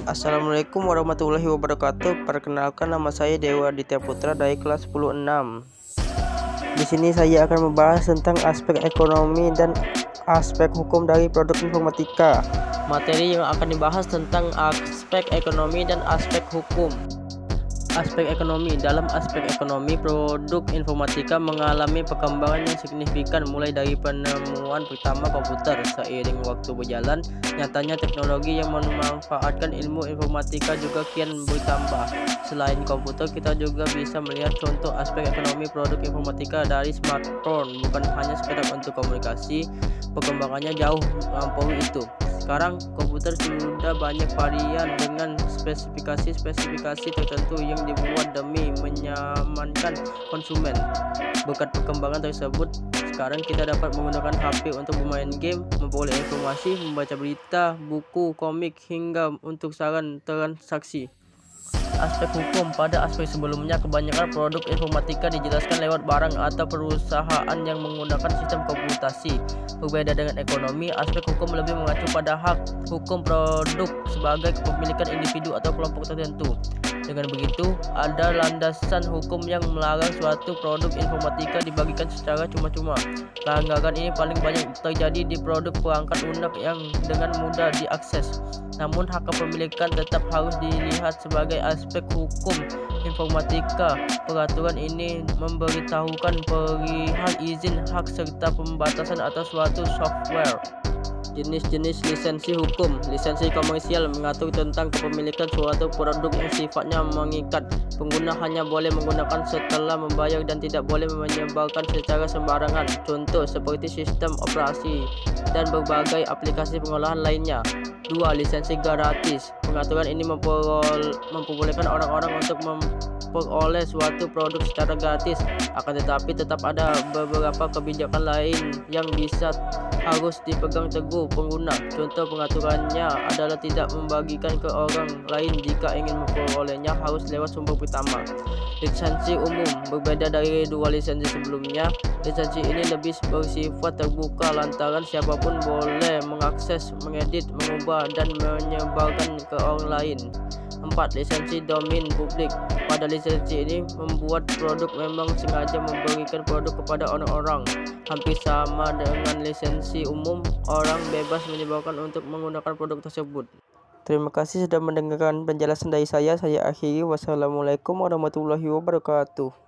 Assalamualaikum warahmatullahi wabarakatuh. Perkenalkan, nama saya Dewa Aditya Putra dari kelas 10-6. Di sini saya akan membahas tentang aspek ekonomi dan aspek hukum dari produk informatika. Materi yang akan dibahas tentang aspek ekonomi dan aspek hukum. Aspek ekonomi. Dalam aspek ekonomi, produk informatika mengalami perkembangan yang signifikan mulai dari penemuan pertama komputer. Seiring waktu berjalan, nyatanya teknologi yang memanfaatkan ilmu informatika juga kian bertambah. Selain komputer, kita juga bisa melihat contoh aspek ekonomi produk informatika dari smartphone. Bukan hanya sekedar untuk komunikasi, perkembangannya jauh melampaui itu. Sekarang komputer sudah banyak varian dengan spesifikasi tertentu yang dibuat demi menyamankan konsumen. Berkat perkembangan tersebut, sekarang kita dapat menggunakan HP untuk bermain game, memperoleh informasi, membaca berita, buku, komik, hingga untuk saran transaksi. Aspek hukum. Pada aspek sebelumnya, kebanyakan produk informatika dijelaskan lewat barang atau perusahaan yang menggunakan sistem komputasi. Berbeda dengan ekonomi, aspek hukum lebih mengacu pada hak hukum produk sebagai kepemilikan individu atau kelompok tertentu. Dengan begitu, ada landasan hukum yang melarang suatu produk informatika dibagikan secara cuma-cuma. Pelanggaran ini paling banyak terjadi di produk perangkat lunak yang dengan mudah diakses. Namun hak kepemilikan tetap harus dilihat sebagai aspek hukum informatika. Peraturan ini memberitahukan perihal izin, hak, serta pembatasan atas suatu software. Jenis-jenis lisensi hukum. Lisensi komersial mengatur tentang kepemilikan suatu produk yang sifatnya mengikat. Pengguna hanya boleh menggunakan setelah membayar dan tidak boleh menyebarkan secara sembarangan. Contoh seperti sistem operasi dan berbagai aplikasi pengolahan lainnya. 2. Lisensi gratis. Pengaturan ini memperbolehkan orang-orang untuk memperoleh suatu produk secara gratis. Akan tetapi tetap ada beberapa kebijakan lain yang harus dipegang teguh pengguna. Contoh pengaturannya adalah tidak membagikan ke orang lain. Jika ingin memperolehnya harus lewat sumber pertama. Lisensi umum. Berbeda dari dua lisensi sebelumnya, lisensi ini lebih bersifat terbuka lantaran siapapun boleh mengakses, mengedit, mengubah, dan menyebarkan ke orang lain. 4. Lisensi domain publik. Pada lisensi ini membuat produk memang sengaja memberikan produk kepada orang-orang. Hampir sama dengan lisensi umum, orang bebas menyebarkan untuk menggunakan produk tersebut. Terima kasih sudah mendengarkan penjelasan dari saya. Saya akhiri. Wassalamualaikum warahmatullahi wabarakatuh.